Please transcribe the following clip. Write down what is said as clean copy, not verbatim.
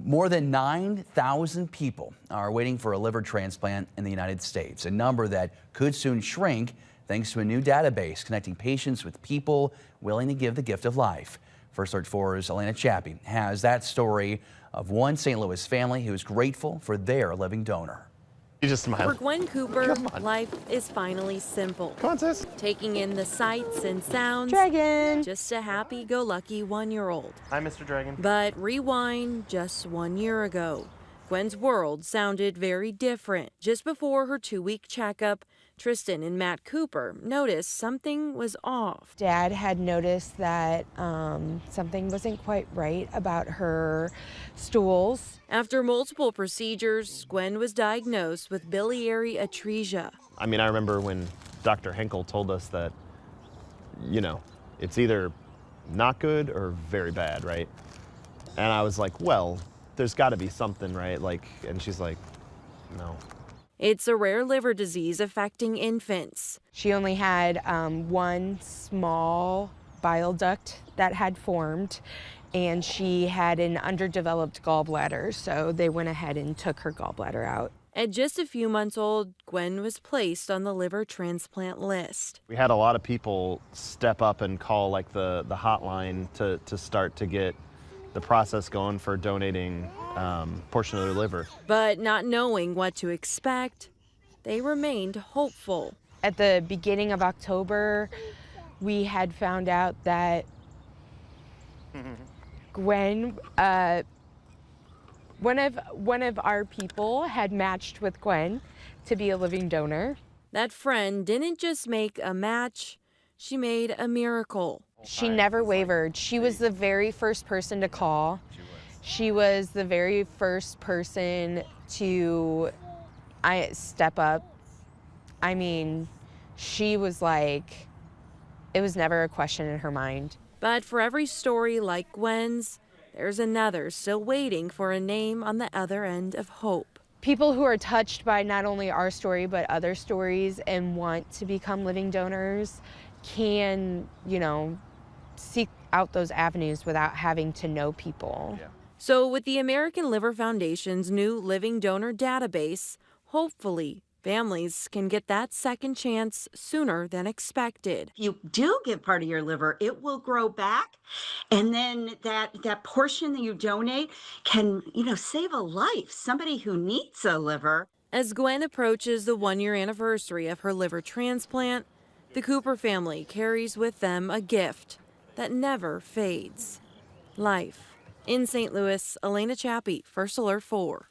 More than 9,000 people are waiting for a liver transplant in the United States, a number that could soon shrink thanks to a new database connecting patients with people willing to give the gift of life. First Alert 4's Elena Chappie has that story of one St. Louis family who is grateful for their living donor. You just smile. For Gwen Cooper, life is finally simple. Come on, sis. Taking in the sights and sounds. Dragon. Just a happy-go-lucky 1-year-old. Hi, Mr. Dragon. But rewind just 1 year ago. Gwen's world sounded very different. Just before her 2-week checkup, Tristan and Matt Cooper noticed something was off. Dad had noticed that something wasn't quite right about her stools. After multiple procedures, Gwen was diagnosed with biliary atresia. I mean, I remember when Dr. Henkel told us that, it's either not good or very bad, right? And I was like, well, there's got to be something, right? And she's like, no. It's a rare liver disease affecting infants. She only had one small bile duct that had formed, and she had an underdeveloped gallbladder, so they went ahead and took her gallbladder out. At just a few months old, Gwen was placed on the liver transplant list. We had a lot of people step up and call the hotline to start to get the process going for donating portion of their liver. But not knowing what to expect, they remained hopeful. At the beginning of October, we had found out that Gwen, one of our people had matched with Gwen to be a living donor. That friend didn't just make a match, she made a miracle. She never wavered. She was the very first person to call. She was the very first person to step up. I mean, she was like, it was never a question in her mind. But for every story like Gwen's, there's another still waiting for a name on the other end of hope. People who are touched by not only our story, but other stories and want to become living donors can, seek out those avenues without having to know people. Yeah. So with the American Liver Foundation's new living donor database, hopefully families can get that second chance sooner than expected. If you do give part of your liver, it will grow back, and then that portion that you donate can, save a life, somebody who needs a liver. As Gwen approaches the 1-year anniversary of her liver transplant, the Cooper family carries with them a gift that never fades: life. In St. Louis, Elena Chappie, First Alert 4.